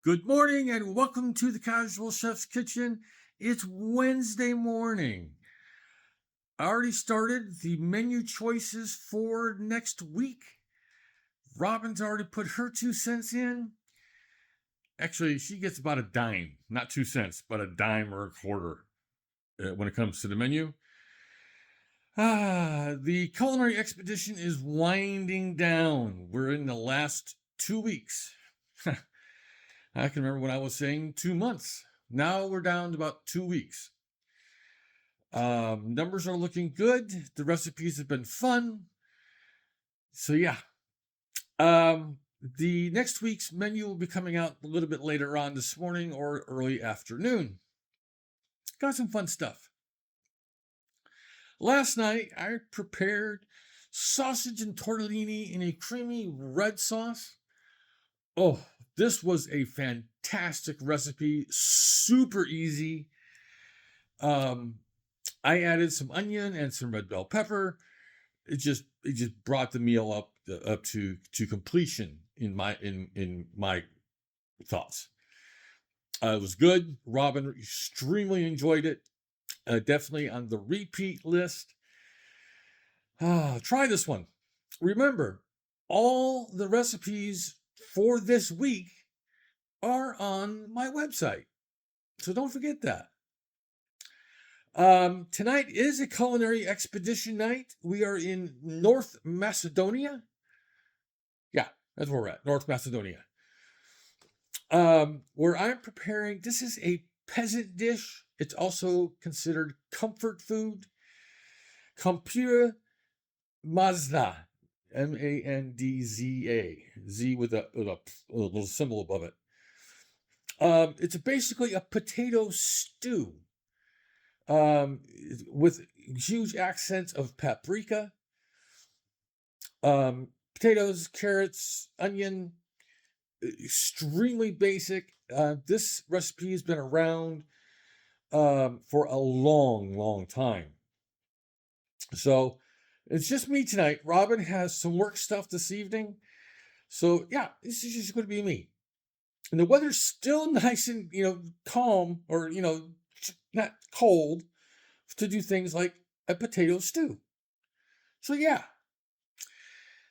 Good morning and welcome to the Casual Chef's Kitchen. It's Wednesday morning. I already started the menu choices for next week. Robin's already put her 2 cents in. Actually, she gets about a dime, not 2 cents, but a dime or a quarter when it comes to the menu. The Culinary Expedition is winding down. We're in the last 2 weeks. I can remember when I was saying 2 months. Now we're down to about 2 weeks. Numbers are looking good. The recipes have been fun. So yeah. The next week's menu will be coming out a little bit later on this morning or early afternoon. Got some fun stuff. Last night I prepared sausage and tortellini in a creamy red sauce. Oh, this was a fantastic recipe, super easy. I added some onion and some red bell pepper. It just brought the meal up to completion in my thoughts. It was good. Robin extremely enjoyed it. Definitely on the repeat list. Try this one. Remember, all the recipes for this week are on my website. So don't forget that. Tonight is a culinary expedition night. We are in North Macedonia. Yeah, that's where we're at, North Macedonia. Where I'm preparing, this is a peasant dish. It's also considered comfort food. Kompir Mandža, Mandza, Z with a little symbol above it. It's basically a potato stew. With huge accents of paprika, potatoes, carrots, onion, extremely basic. This recipe has been around for a long time. So it's just me tonight. Robin has some work stuff this evening. So yeah, this is just going to be me. And the weather's still nice and, calm or, not cold to do things like a potato stew. So yeah.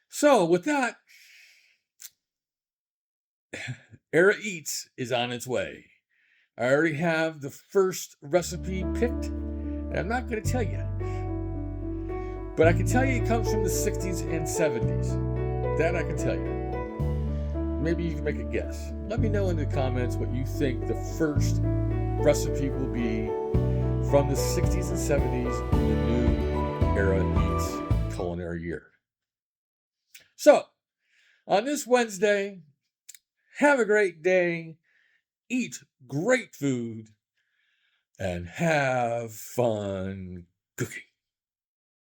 So with that, Era Eats is on its way. I already have the first recipe picked, and I'm not going to tell you. But I can tell you it comes from the 60s and 70s. That I can tell you. Maybe you can make a guess. Let me know in the comments what you think the first recipe will be from the 60s and 70s in the new Era Eats culinary year. So, on this Wednesday, have a great day, eat great food, and have fun cooking.